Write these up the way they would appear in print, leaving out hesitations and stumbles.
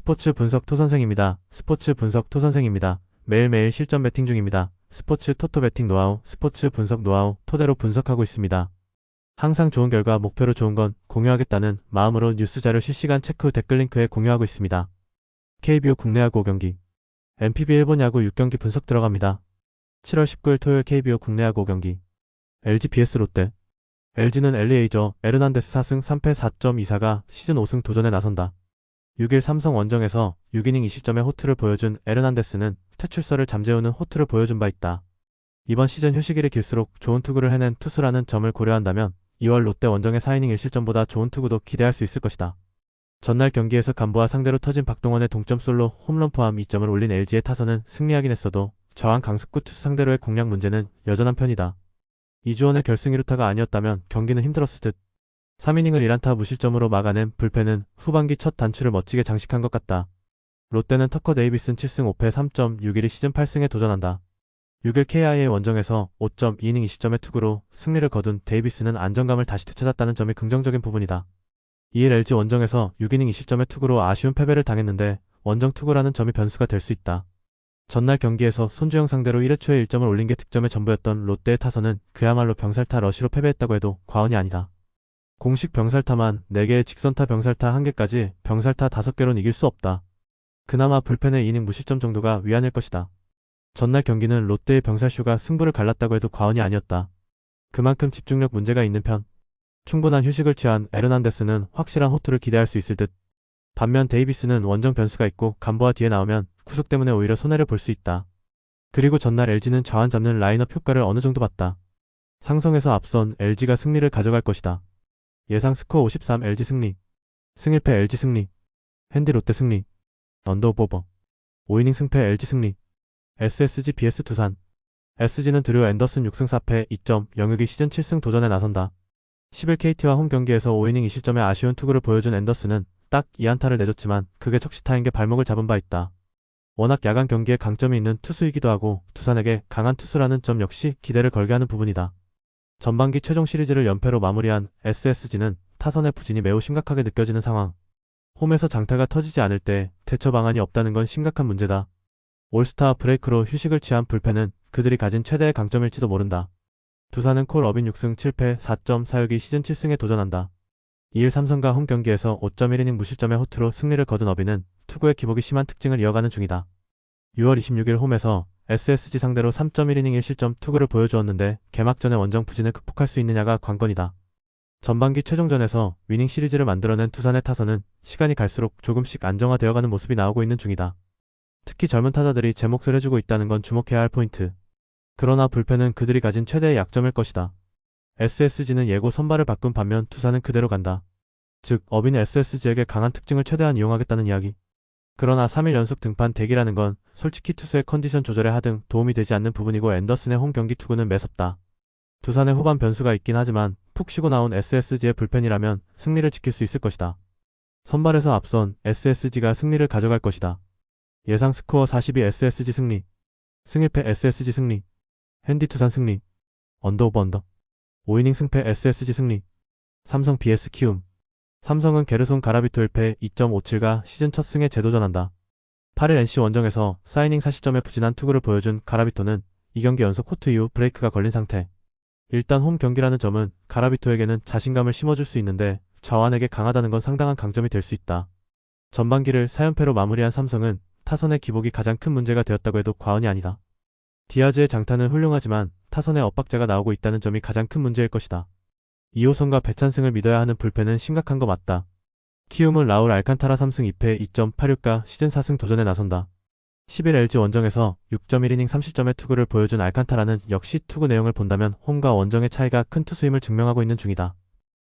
스포츠 분석 토선생입니다. 스포츠 분석 토선생입니다. 매일매일 실전 배팅 중입니다. 스포츠 토토 배팅 노하우, 스포츠 분석 노하우 토대로 분석하고 있습니다. 항상 좋은 결과 목표로 좋은 건 공유하겠다는 마음으로 뉴스 자료 실시간 체크 후 댓글 링크에 공유하고 있습니다. KBO 국내 야구 5경기, NPB 일본 야구 6경기 분석 들어갑니다. 7월 19일 토요일 KBO 국내 야구 5경기, LG vs 롯데. LG는 엘리에이저 에르난데스 4승 3패 4.24가 시즌 5승 도전에 나선다. 6일 삼성 원정에서 6이닝 2실점의 호투를 보여준 에르난데스는 퇴출설을 잠재우는 호투를 보여준 바 있다. 이번 시즌 휴식일이 길수록 좋은 투구를 해낸 투수라는 점을 고려한다면 2월 롯데 원정의 4이닝 1실점보다 좋은 투구도 기대할 수 있을 것이다. 전날 경기에서 간보아 상대로 터진 박동원의 동점 솔로 홈런 포함 2점을 올린 LG의 타선은 승리하긴 했어도 저항 강습구 투수 상대로의 공략 문제는 여전한 편이다. 이주원의 결승 1루타가 아니었다면 경기는 힘들었을 듯. 3이닝을 1안타 무실점으로 막아낸 불펜은 후반기 첫 단추를 멋지게 장식한 것 같다. 롯데는 터커 데이비슨 7승 5패 3.61이 시즌 8승에 도전한다. 6일 KIA 원정에서 5.2이닝 20점의 투구로 승리를 거둔 데이비스는 안정감을 다시 되찾았다는 점이 긍정적인 부분이다. 2일 LG 원정에서 6이닝 20점의 투구로 아쉬운 패배를 당했는데 원정 투구라는 점이 변수가 될 수 있다. 전날 경기에서 손주영 상대로 1회 초에 1점을 올린 게 득점의 전부였던 롯데의 타선은 그야말로 병살타 러시로 패배했다고 해도 과언이 아니다. 공식 병살타만 4개의 직선타 병살타 1개까지 병살타 5개로는 이길 수 없다. 그나마 불펜의 이닝 무실점 정도가 위안일 것이다. 전날 경기는 롯데의 병살쇼가 승부를 갈랐다고 해도 과언이 아니었다. 그만큼 집중력 문제가 있는 편. 충분한 휴식을 취한 에르난데스는 확실한 호투를 기대할 수 있을 듯. 반면 데이비스는 원정 변수가 있고 간보아 뒤에 나오면 구속 때문에 오히려 손해를 볼 수 있다. 그리고 전날 LG는 좌완 잡는 라인업 효과를 어느 정도 봤다. 상성에서 앞선 LG가 승리를 가져갈 것이다. 예상 스코어 53 LG 승리, 승 1패 LG 승리, 핸디 롯데 승리, 언더오버 5이닝 승패 LG 승리, SSG vs 두산. SG는 드류 앤더슨 6승 4패 2.06이 시즌 7승 도전에 나선다. 10일 KT와 홈 경기에서 5이닝 2실점의 아쉬운 투구를 보여준 앤더슨은 딱 2안타를 내줬지만 그게 적시타인 게 발목을 잡은 바 있다. 워낙 야간 경기에 강점이 있는 투수이기도 하고 두산에게 강한 투수라는 점 역시 기대를 걸게 하는 부분이다. 전반기 최종 시리즈를 연패로 마무리한 SSG는 타선의 부진이 매우 심각하게 느껴지는 상황. 홈에서 장타가 터지지 않을 때 대처 방안이 없다는 건 심각한 문제다. 올스타 브레이크로 휴식을 취한 불펜은 그들이 가진 최대의 강점일지도 모른다. 두산은 콜 어빈 6승 7패 4.46이 시즌 7승에 도전한다. 2일 삼성과 홈 경기에서 5.1이닝 무실점의 호투로 승리를 거둔 어빈은 투구의 기복이 심한 특징을 이어가는 중이다. 6월 26일 홈에서 SSG 상대로 3.1이닝 1실점 투구를 보여주었는데 개막전의 원정 부진을 극복할 수 있느냐가 관건이다. 전반기 최종전에서 위닝 시리즈를 만들어낸 두산의 타선은 시간이 갈수록 조금씩 안정화되어가는 모습이 나오고 있는 중이다. 특히 젊은 타자들이 제 몫을 해주고 있다는 건 주목해야 할 포인트. 그러나 불펜은 그들이 가진 최대의 약점일 것이다. SSG는 예고 선발을 바꾼 반면 두산은 그대로 간다. 즉 어빈이 SSG에게 강한 특징을 최대한 이용하겠다는 이야기. 그러나 3일 연속 등판 대기라는 건 솔직히 투수의 컨디션 조절에 하등 도움이 되지 않는 부분이고 앤더슨의 홈 경기 투구는 매섭다. 두산의 후반 변수가 있긴 하지만 푹 쉬고 나온 SSG의 불펜이라면 승리를 지킬 수 있을 것이다. 선발에서 앞선 SSG가 승리를 가져갈 것이다. 예상 스코어 42 SSG 승리, 승 1패 SSG 승리, 핸디 두산 승리, 언더오버 언더 5이닝 승패 SSG 승리. 삼성 vs 키움. 삼성은 게르손 가라비토 1패 2.57가 시즌 첫 승에 재도전한다. 8일 NC 원정에서 4이닝 4실점의 부진한 투구를 보여준 가라비토는 2경기 연속 호투 이후 브레이크가 걸린 상태. 일단 홈 경기라는 점은 가라비토에게는 자신감을 심어줄 수 있는데 좌완에게 강하다는 건 상당한 강점이 될 수 있다. 전반기를 4연패로 마무리한 삼성은 타선의 기복이 가장 큰 문제가 되었다고 해도 과언이 아니다. 디아즈의 장타는 훌륭하지만 타선에 엇박자가 나오고 있다는 점이 가장 큰 문제일 것이다. 2호선과 배찬승을 믿어야 하는 불펜은 심각한 거 맞다. 키움은 라울 알칸타라 3승 2패 2.86가 시즌 4승 도전에 나선다. 10일 LG 원정에서 6.1이닝 3실점의 투구를 보여준 알칸타라는 역시 투구 내용을 본다면 홈과 원정의 차이가 큰 투수임을 증명하고 있는 중이다.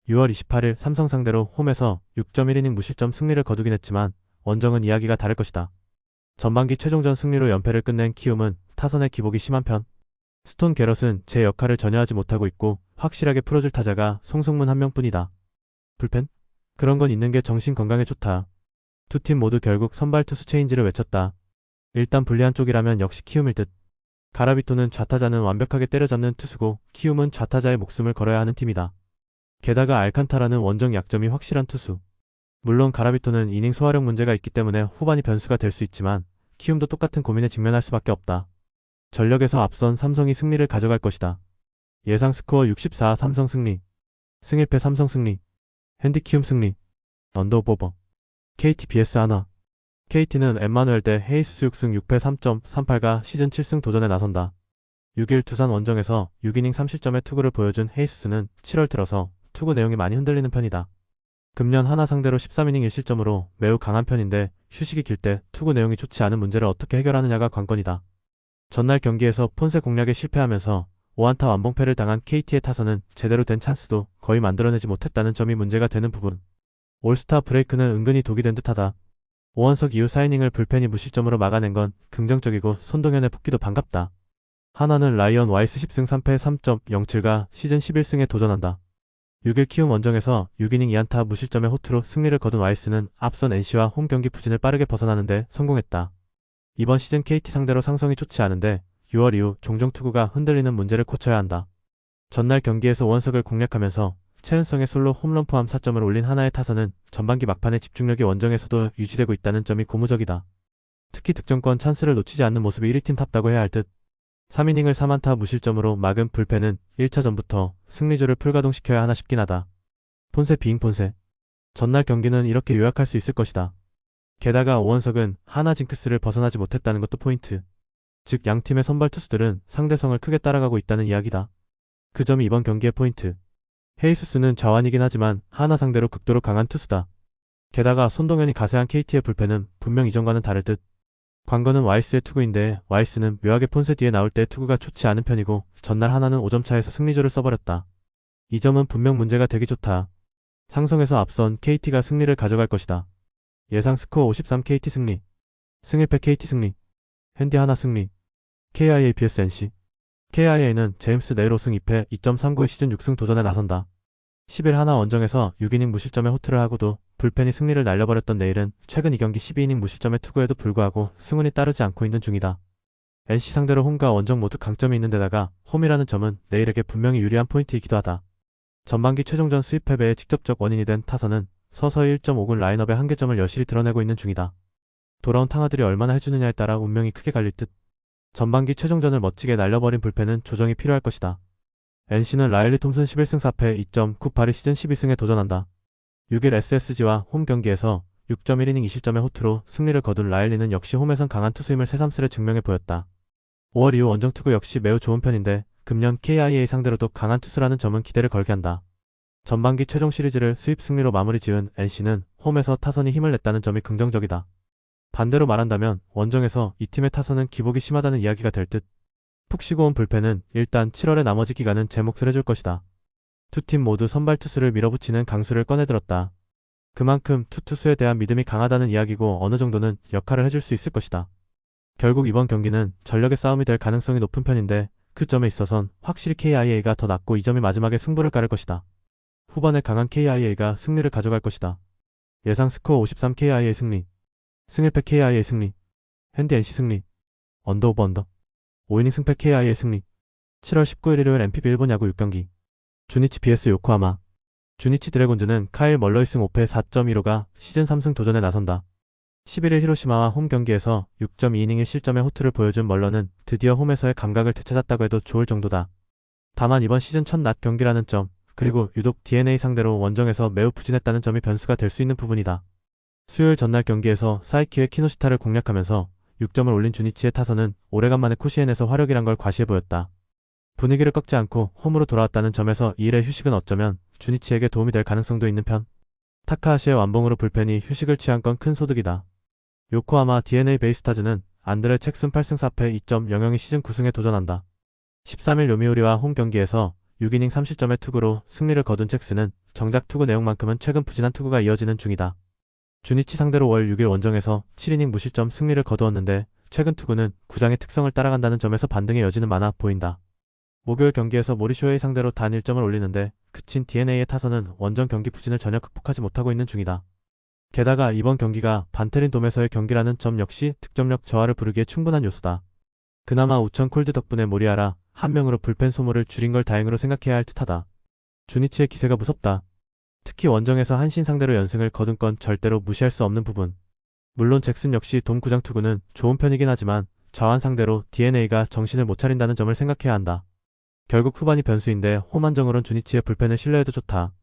6월 28일 삼성 상대로 홈에서 6.1이닝 무실점 승리를 거두긴 했지만 원정은 이야기가 다를 것이다. 전반기 최종전 승리로 연패를 끝낸 키움은 타선의 기복이 심한 편. 스톤 게럿은 제 역할을 전혀 하지 못하고 있고 확실하게 풀어줄 타자가 송성문 한 명뿐이다. 불펜? 그런 건 있는 게 정신 건강에 좋다. 두 팀 모두 결국 선발 투수 체인지를 외쳤다. 일단 불리한 쪽이라면 역시 키움일 듯. 가라비토는 좌타자는 완벽하게 때려잡는 투수고 키움은 좌타자의 목숨을 걸어야 하는 팀이다. 게다가 알칸타라는 원정 약점이 확실한 투수. 물론 가라비토는 이닝 소화력 문제가 있기 때문에 후반이 변수가 될 수 있지만 키움도 똑같은 고민에 직면할 수밖에 없다. 전력에서 앞선 삼성이 승리를 가져갈 것이다. 예상 스코어 64 삼성 승리. 승1패 삼성 승리. 핸디 키움 승리. 언더오버. KT vs 한화. KT는 엠마누엘 대 헤이수스 6승 6패 3.38가 시즌 7승 도전에 나선다. 6일 두산 원정에서 6이닝 3실점의 투구를 보여준 헤이수스는 7월 들어서 투구 내용이 많이 흔들리는 편이다. 금년 하나 상대로 13이닝 1실점으로 매우 강한 편인데 휴식이 길 때 투구 내용이 좋지 않은 문제를 어떻게 해결하느냐가 관건이다. 전날 경기에서 폰세 공략에 실패하면서 5안타 완봉패를 당한 KT의 타선은 제대로 된 찬스도 거의 만들어내지 못했다는 점이 문제가 되는 부분. 올스타 브레이크는 은근히 독이 된 듯하다. 오원석 이후 4이닝을 불펜이 무실점으로 막아낸 건 긍정적이고 손동현의 복귀도 반갑다. 하나는 라이언 와이스 10승 3패 3.07가 시즌 11승에 도전한다. 6일 키움 원정에서 6이닝 2안타 무실점의 호투로 승리를 거둔 와이스는 앞선 NC와 홈 경기 부진을 빠르게 벗어나는데 성공했다. 이번 시즌 KT 상대로 상성이 좋지 않은데 6월 이후 종종 투구가 흔들리는 문제를 고쳐야 한다. 전날 경기에서 오원석을 공략하면서 최은성의 솔로 홈런 포함 4점을 올린 하나의 타선은 전반기 막판의 집중력이 원정에서도 유지되고 있다는 점이 고무적이다. 특히 득점권 찬스를 놓치지 않는 모습이 1위팀답다고 해야 할 듯. 3이닝을 3안타 무실점으로 막은 불펜은 1차전부터 승리조를 풀가동시켜야 하나 싶긴 하다. 폰세 비잉 폰세. 전날 경기는 이렇게 요약할 수 있을 것이다. 게다가 오원석은 하나 징크스를 벗어나지 못했다는 것도 포인트. 즉 양팀의 선발 투수들은 상대성을 크게 따라가고 있다는 이야기다. 그 점이 이번 경기의 포인트. 헤이수스는 좌완이긴 하지만 하나 상대로 극도로 강한 투수다. 게다가 손동현이 가세한 KT의 불펜은 분명 이전과는 다를 듯. 관건은 와이스의 투구인데 와이스는 묘하게 폰세 뒤에 나올 때 투구가 좋지 않은 편이고 전날 하나는 5점 차에서 승리조를 써버렸다. 이 점은 분명 문제가 되기 좋다. 상성에서 앞선 KT가 승리를 가져갈 것이다. 예상 스코어 53 KT 승리. 승1패 KT 승리. 핸디 하나 승리. KIA vs NC. KIA는 제임스 네일 5승 2패 2.39의 시즌 6승 도전에 나선다. 10일 하나 원정에서 6이닝 무실점의 호투를 하고도 불펜이 승리를 날려버렸던 네일은 최근 2경기 12이닝 무실점의 투구에도 불구하고 승운이 따르지 않고 있는 중이다. NC 상대로 홈과 원정 모두 강점이 있는 데다가 홈이라는 점은 네일에게 분명히 유리한 포인트이기도 하다. 전반기 최종전 수입 패배의 직접적 원인이 된 타선은 서서히 1.5군 라인업의 한계점을 여실히 드러내고 있는 중이다. 돌아온 탕아들이 얼마나 해주느냐에 따라 운명이 크게 갈릴 듯. 전반기 최종전을 멋지게 날려버린 불펜은 조정이 필요할 것이다. NC는 라일리 톰슨 11승 4패 2.98의 시즌 12승에 도전한다. 6일 SSG와 홈 경기에서 6.1이닝 2실점의 호투로 승리를 거둔 라일리는 역시 홈에선 강한 투수임을 새삼스레 증명해 보였다. 5월 이후 원정 투구 역시 매우 좋은 편인데 금년 KIA 상대로도 강한 투수라는 점은 기대를 걸게 한다. 전반기 최종 시리즈를 수입 승리로 마무리 지은 NC는 홈에서 타선이 힘을 냈다는 점이 긍정적이다. 반대로 말한다면 원정에서 이 팀의 타선은 기복이 심하다는 이야기가 될 듯. 푹 쉬고 온 불펜은 일단 7월의 나머지 기간은 제 몫을 해줄 것이다. 두 팀 모두 선발 투수를 밀어붙이는 강수를 꺼내들었다. 그만큼 투수에 대한 믿음이 강하다는 이야기고 어느 정도는 역할을 해줄 수 있을 것이다. 결국 이번 경기는 전력의 싸움이 될 가능성이 높은 편인데 그 점에 있어선 확실히 KIA가 더 낫고 이 점이 마지막에 승부를 가를 것이다. 후반에 강한 KIA가 승리를 가져갈 것이다. 예상 스코어 53 KIA 승리. 승1패 KIA 승리. 핸디 NC 승리. 언더오버 언더. 5이닝 승패 KIA 승리. 7월 19일 일요일 NPB 일본 야구 6경기. 주니치 vs 요코하마. 주니치 드래곤즈는 카일 멀러이 승 5패 4.15가 시즌 3승 도전에 나선다. 11일 히로시마와 홈 경기에서 6.2이닝 1실점의 호투를 보여준 멀러는 드디어 홈에서의 감각을 되찾았다고 해도 좋을 정도다. 다만 이번 시즌 첫 낮 경기라는 점, 그리고 유독 DNA 상대로 원정에서 매우 부진했다는 점이 변수가 될 수 있는 부분이다. 수요일 전날 경기에서 사이키의 키노시타를 공략하면서 6점을 올린 주니치의 타선은 오래간만에 코시엔에서 화력이란 걸 과시해 보였다. 분위기를 꺾지 않고 홈으로 돌아왔다는 점에서 2일의 휴식은 어쩌면 주니치에게 도움이 될 가능성도 있는 편. 타카하시의 완봉으로 불펜이 휴식을 취한 건 큰 소득이다. 요코하마 DNA 베이스타즈는 안드레 첵슨 8승 4패 2.00이 시즌 9승에 도전한다. 13일 요미우리와 홈 경기에서 6이닝 3실점의 투구로 승리를 거둔 첵슨은 정작 투구 내용만큼은 최근 부진한 투구가 이어지는 중이다. 주니치 상대로 월 6일 원정에서 7이닝 무실점 승리를 거두었는데 최근 투구는 구장의 특성을 따라간다는 점에서 반등의 여지는 많아 보인다. 목요일 경기에서 모리쇼헤이 상대로 단 1점을 올리는데 그친 DNA의 타선은 원정 경기 부진을 전혀 극복하지 못하고 있는 중이다. 게다가 이번 경기가 반테린 돔에서의 경기라는 점 역시 득점력 저하를 부르기에 충분한 요소다. 그나마 우천 콜드 덕분에 모리아라 한 명으로 불펜 소모를 줄인 걸 다행으로 생각해야 할 듯하다. 주니치의 기세가 무섭다. 특히 원정에서 한신 상대로 연승을 거둔 건 절대로 무시할 수 없는 부분. 물론 잭슨 역시 돔구장 투구는 좋은 편이긴 하지만 좌완 상대로 DNA가 정신을 못 차린다는 점을 생각해야 한다. 결국 후반이 변수인데 홈 안정으론 주니치의 불펜을 신뢰해도 좋다.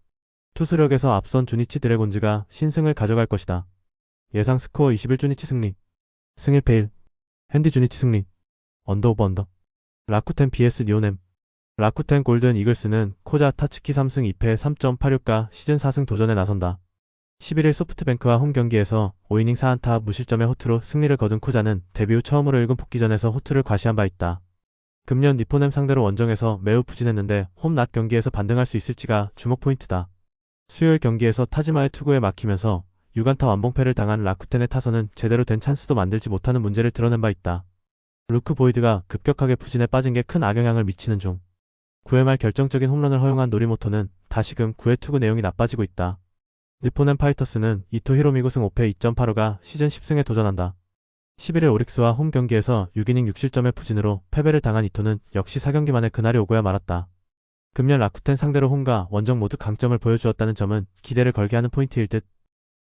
투수력에서 앞선 주니치 드래곤즈가 신승을 가져갈 것이다. 예상 스코어 21 주니치 승리. 승 1패 1. 핸디 주니치 승리. 언더 오버 언더. 라쿠텐 vs 니오넴. 라쿠텐 골든 이글스는 코자 타츠키 3승 2패 3.86가 시즌 4승 도전에 나선다. 11일 소프트뱅크와 홈 경기에서 5이닝 4안타 무실점의 호투로 승리를 거둔 코자는 데뷔 후 처음으로 1군 복귀전에서 호투를 과시한 바 있다. 금년 니포넴 상대로 원정에서 매우 부진했는데 홈 낮 경기에서 반등할 수 있을지가 주목 포인트다. 수요일 경기에서 타지마의 투구에 막히면서 6안타 완봉패를 당한 라쿠텐의 타선은 제대로 된 찬스도 만들지 못하는 문제를 드러낸 바 있다. 루크 보이드가 급격하게 부진에 빠진 게 큰 악영향을 미치는 중. 9회 말 결정적인 홈런을 허용한 노리모토는 다시금 9회 투구 내용이 나빠지고 있다. 니포넴 파이터스는 이토 히로미고 승 5패 2.85가 시즌 10승에 도전한다. 11일 오릭스와 홈 경기에서 6이닝 6실점의 부진으로 패배를 당한 이토는 역시 4경기 만에 그날이 오고야 말았다. 금년 라쿠텐 상대로 홈과 원정 모두 강점을 보여주었다는 점은 기대를 걸게 하는 포인트일 듯.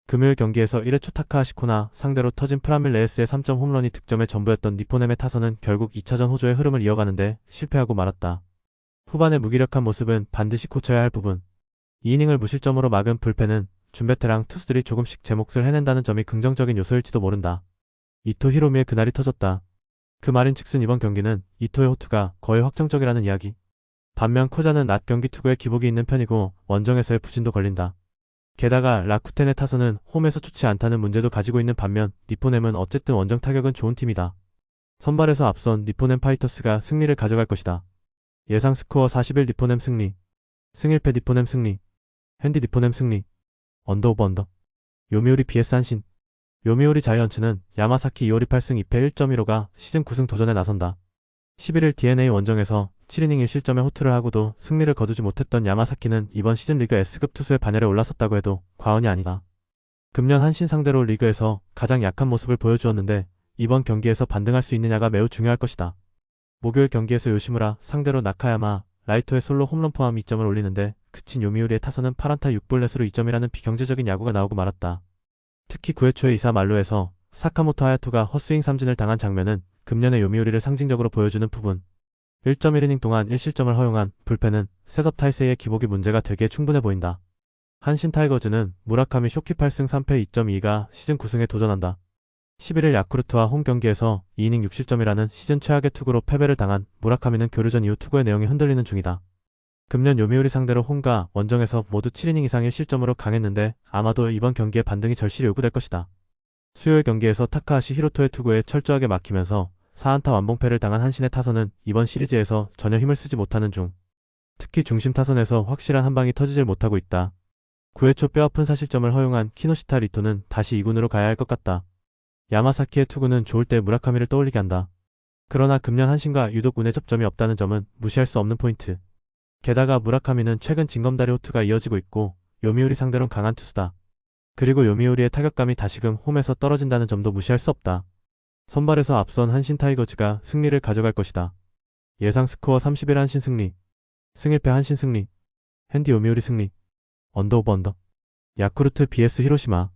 금요일 경기에서 1회 초 타카하시코나 상대로 터진 프라밀 레이스의 3점 홈런이 득점의 전부였던 니포넴의 타선은 결국 2차전 호조의 흐름을 이어가는데 실패하고 말았다. 후반의 무기력한 모습은 반드시 고쳐야 할 부분. 2이닝을 무실점으로 막은 불펜은 준베테랑 투수들이 조금씩 제 몫을 해낸다는 점이 긍정적인 요소일지도 모른다. 이토 히로미의 그날이 터졌다. 그 말인즉슨 이번 경기는 이토의 호투가 거의 확정적이라는 이야기. 반면 코자는 낮 경기 투구에 기복이 있는 편이고 원정에서의 부진도 걸린다. 게다가 라쿠텐의 타선은 홈에서 좋지 않다는 문제도 가지고 있는 반면 니포넴은 어쨌든 원정 타격은 좋은 팀이다. 선발에서 앞선 니포넴 파이터스가 승리를 가져갈 것이다. 예상 스코어 41 니포넴 승리. 승 1패 니포넴 승리. 핸디 니포넴 승리. 언더 오버 언더. 요미우리 vs 한신. 요미우리 자이언츠는 야마사키 2월 8승 2패 1.15가 시즌 9승 도전에 나선다. 11일 DNA 원정에서 7이닝 1실점의 호투를 하고도 승리를 거두지 못했던 야마사키는 이번 시즌 리그 S급 투수의 반열에 올라섰다고 해도 과언이 아니다. 금년 한신 상대로 리그에서 가장 약한 모습을 보여주었는데 이번 경기에서 반등할 수 있느냐가 매우 중요할 것이다. 목요일 경기에서 요시무라 상대로 나카야마, 라이토의 솔로 홈런 포함 2점을 올리는데 그친 요미우리의 타선은 8안타 6볼넷으로 2점이라는 비경제적인 야구가 나오고 말았다. 특히 9회 초의 2사 만루에서 사카모토 하야토가 헛스윙 삼진을 당한 장면은 금년의 요미우리를 상징적으로 보여주는 부분. 1.1이닝 동안 1실점을 허용한 불펜은 셋업 타이세이의 기복이 문제가 되기에 충분해 보인다. 한신 타이거즈는 무라카미 쇼키 8승 3패 2.2가 시즌 9승에 도전한다. 11일 야쿠르트와 홈 경기에서 2이닝 6실점이라는 시즌 최악의 투구로 패배를 당한 무라카미는 교류전 이후 투구의 내용이 흔들리는 중이다. 금년 요미우리 상대로 홈과 원정에서 모두 7이닝 이상의 실점으로 강했는데 아마도 이번 경기에 반등이 절실히 요구될 것이다. 수요일 경기에서 타카하시 히로토의 투구에 철저하게 막히면서 4안타 완봉패를 당한 한신의 타선은 이번 시리즈에서 전혀 힘을 쓰지 못하는 중. 특히 중심 타선에서 확실한 한방이 터지질 못하고 있다. 9회 초 뼈아픈 사실점을 허용한 키노시타 리토는 다시 2군으로 가야 할 것 같다. 야마사키의 투구는 좋을 때 무라카미를 떠올리게 한다. 그러나 금년 한신과 유독 운의 접점이 없다는 점은 무시할 수 없는 포인트. 게다가 무라카미는 최근 징검다리 호투가 이어지고 있고 요미우리 상대론 강한 투수다. 그리고 요미우리의 타격감이 다시금 홈에서 떨어진다는 점도 무시할 수 없다. 선발에서 앞선 한신 타이거즈가 승리를 가져갈 것이다. 예상 스코어 31 한신 승리. 승 1패 한신 승리. 핸디 요미우리 승리. 언더 오버 언더. 야쿠르트 vs 히로시마.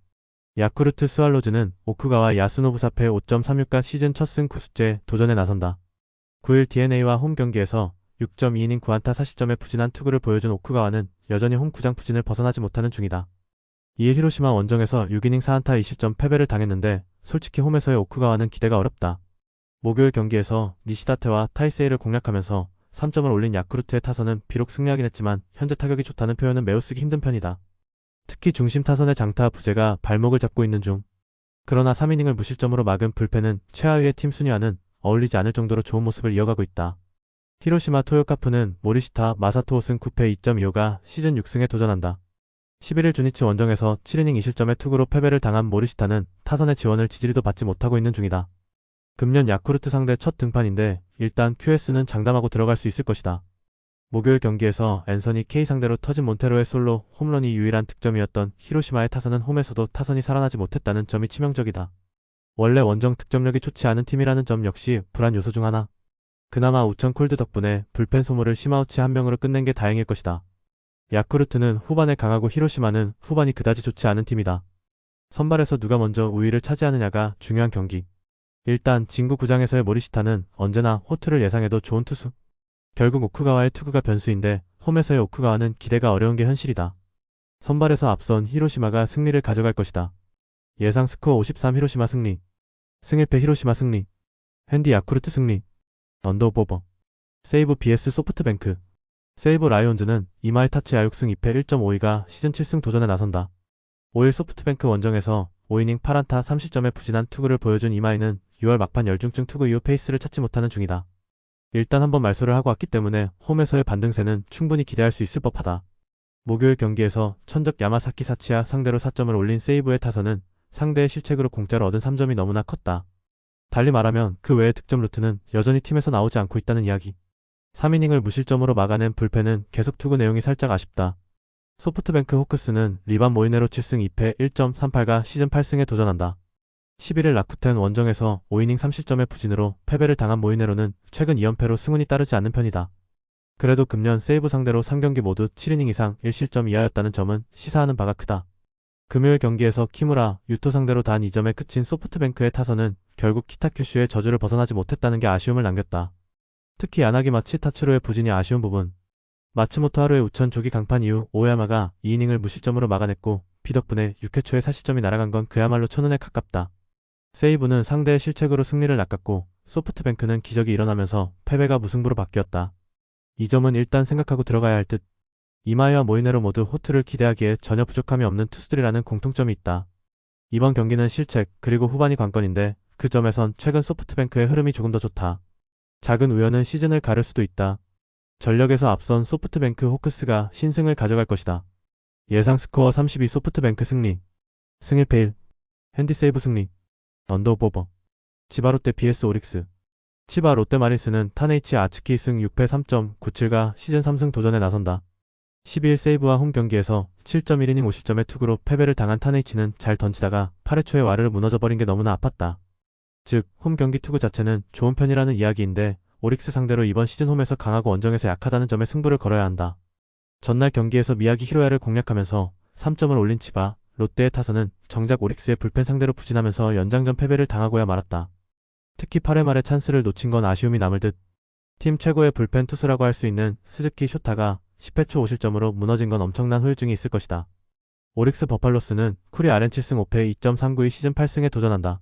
야쿠르트 스왈로즈는 오쿠가와 야스노부 사패 5.36가 시즌 첫 승 9수째 도전에 나선다. 9일 DNA와 홈 경기에서 6.2이닝 9안타 4실점의 부진한 투구를 보여준 오쿠가와는 여전히 홈 구장 부진을 벗어나지 못하는 중이다. 이에 히로시마 원정에서 6이닝 4안타 2실점 패배를 당했는데 솔직히 홈에서의 오쿠가와는 기대가 어렵다. 목요일 경기에서 니시다테와 타이세이를 공략하면서 3점을 올린 야쿠르트의 타선은 비록 승리하긴 했지만 현재 타격이 좋다는 표현은 매우 쓰기 힘든 편이다. 특히 중심 타선의 장타 부재가 발목을 잡고 있는 중. 그러나 3이닝을 무실점으로 막은 불펜은 최하위의 팀 순위와는 어울리지 않을 정도로 좋은 모습을 이어가고 있다. 히로시마 토요카프는 모리시타 마사토 5승 9패 2.25가 시즌 6승에 도전한다. 11일 주니치 원정에서 7이닝 2실점의 투구로 패배를 당한 모리시타는 타선의 지원을 지지리도 받지 못하고 있는 중이다. 금년 야쿠르트 상대 첫 등판인데 일단 QS는 장담하고 들어갈 수 있을 것이다. 목요일 경기에서 앤서니 K 상대로 터진 몬테로의 솔로 홈런이 유일한 득점이었던 히로시마의 타선은 홈에서도 타선이 살아나지 못했다는 점이 치명적이다. 원래 원정 득점력이 좋지 않은 팀이라는 점 역시 불안 요소 중 하나. 그나마 우천 콜드 덕분에 불펜 소모를 시마우치 한 명으로 끝낸 게 다행일 것이다. 야쿠르트는 후반에 강하고 히로시마는 후반이 그다지 좋지 않은 팀이다. 선발에서 누가 먼저 우위를 차지하느냐가 중요한 경기. 일단 진구 구장에서의 모리시타는 언제나 호투를 예상해도 좋은 투수. 결국 오쿠가와의 투구가 변수인데 홈에서의 오쿠가와는 기대가 어려운 게 현실이다. 선발에서 앞선 히로시마가 승리를 가져갈 것이다. 예상 스코어 53 히로시마 승리. 승일패 히로시마 승리. 핸디 야쿠르트 승리. 언더오버. 세이브 vs 소프트뱅크. 세이브 라이온즈는 이마이 타치 야육승 2패 1.52가 시즌 7승 도전에 나선다. 5일 소프트뱅크 원정에서 5이닝 8안타 30점의 부진한 투구를 보여준 이마이는 6월 막판 열중증 투구 이후 페이스를 찾지 못하는 중이다. 일단 한번 말소를 하고 왔기 때문에 홈에서의 반등세는 충분히 기대할 수 있을 법하다. 목요일 경기에서 천적 야마사키 사치야 상대로 4점을 올린 세이브의 타선은 상대의 실책으로 공짜로 얻은 3점이 너무나 컸다. 달리 말하면 그 외의 득점 루트는 여전히 팀에서 나오지 않고 있다는 이야기. 3이닝을 무실점으로 막아낸 불펜은 계속 투구 내용이 살짝 아쉽다. 소프트뱅크 호크스는 리반 모이네로 7승 2패 1.38가 시즌 8승에 도전한다. 11일 라쿠텐 원정에서 5이닝 3실점의 부진으로 패배를 당한 모이네로는 최근 2연패로 승운이 따르지 않는 편이다. 그래도 금년 세이브 상대로 3경기 모두 7이닝 이상 1실점 이하였다는 점은 시사하는 바가 크다. 금요일 경기에서 키무라, 유토 상대로 단 2점에 그친 소프트뱅크의 타선은 결국 키타큐슈의 저주를 벗어나지 못했다는 게 아쉬움을 남겼다. 특히 야나기 마치 타츠로의 부진이 아쉬운 부분. 마츠모토 하루의 우천 조기 강판 이후 오야마가 2이닝을 무실점으로 막아냈고 비 덕분에 6회 초에 40점이 날아간 건 그야말로 천운에 가깝다. 세이브는 상대의 실책으로 승리를 낚았고 소프트뱅크는 기적이 일어나면서 패배가 무승부로 바뀌었다. 이 점은 일단 생각하고 들어가야 할 듯. 이마이와 모이네로 모두 호투를 기대하기에 전혀 부족함이 없는 투수들이라는 공통점이 있다. 이번 경기는 실책 그리고 후반이 관건인데 그 점에선 최근 소프트뱅크의 흐름이 조금 더 좋다. 작은 우연은 시즌을 가를 수도 있다. 전력에서 앞선 소프트뱅크 호크스가 신승을 가져갈 것이다. 예상 스코어 32 소프트뱅크 승리. 승일패 1. 핸디 세이브 승리. 언더오버. 치바 롯데 vs 오릭스. 치바 롯데 마린스는 타네이치 아츠키 승 6패 3.97가 시즌 3승 도전에 나선다. 12일 세이브와 홈 경기에서 7.1이닝 50점의 투구로 패배를 당한 타네이치는 잘 던지다가 8회 초에 와르르 무너져버린 게 너무나 아팠다. 즉, 홈 경기 투구 자체는 좋은 편이라는 이야기인데 오릭스 상대로 이번 시즌 홈에서 강하고 원정에서 약하다는 점에 승부를 걸어야 한다. 전날 경기에서 미야기 히로야를 공략하면서 3점을 올린 치바, 롯데의 타선은 정작 오릭스의 불펜 상대로 부진하면서 연장전 패배를 당하고야 말았다. 특히 8회 말에 찬스를 놓친 건 아쉬움이 남을 듯. 팀 최고의 불펜 투수라고 할 수 있는 스즈키 쇼타가 10회 초 5실점으로 무너진 건 엄청난 후유증이 있을 것이다. 오릭스 버팔로스는 쿠리 아렌 7승 5패 2.39의 시즌 8승에 도전한다.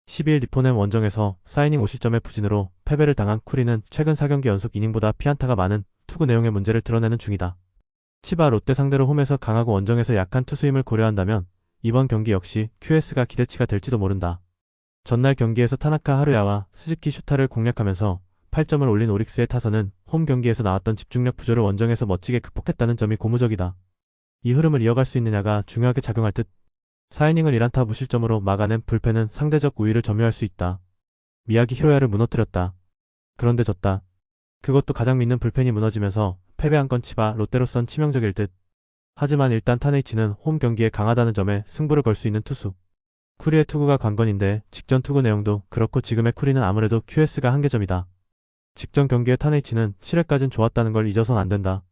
12일 리포넴 원정에서 4이닝 5실점의 부진으로 패배를 당한 쿠리는 최근 4경기 연속 이닝보다 피안타가 많은 투구 내용의 문제를 드러내는 중이다. 치바 롯데 상대로 홈에서 강하고 원정에서 약한 투수임을 고려한다면 이번 경기 역시 QS가 기대치가 될지도 모른다. 전날 경기에서 타나카 하루야와 스즈키 슈타를 공략하면서 8점을 올린 오릭스의 타선은 홈 경기에서 나왔던 집중력 부조를 원정에서 멋지게 극복했다는 점이 고무적이다. 이 흐름을 이어갈 수 있느냐가 중요하게 작용할 듯. 4이닝을 1안타 무실점으로 막아낸 불펜은 상대적 우위를 점유할 수 있다. 미야기 히로야를 무너뜨렸다. 그런데 졌다. 그것도 가장 믿는 불펜이 무너지면서 패배한 건 치바 롯데로선 치명적일 듯. 하지만 일단 타네이치는 홈 경기에 강하다는 점에 승부를 걸 수 있는 투수. 쿠리의 투구가 관건인데 직전 투구 내용도 그렇고 지금의 쿠리는 아무래도 QS가 한계점이다. 직전 경기의 타네이치는 7회까진 좋았다는 걸 잊어선 안 된다.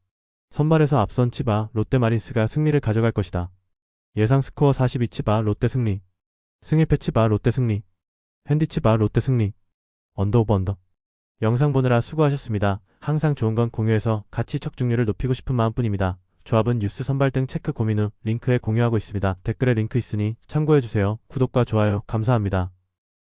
선발에서 앞선 치바 롯데 마린스가 승리를 가져갈 것이다. 예상 스코어 42 치바 롯데 승리. 승일패 치바 롯데 승리. 핸디 치바 롯데 승리. 언더오버 언더. 영상 보느라 수고하셨습니다. 항상 좋은 건 공유해서 가치 척중률을 높이고 싶은 마음뿐입니다. 조합은 뉴스 선발 등 체크 고민 후 링크에 공유하고 있습니다. 댓글에 링크 있으니 참고해주세요. 구독과 좋아요 감사합니다.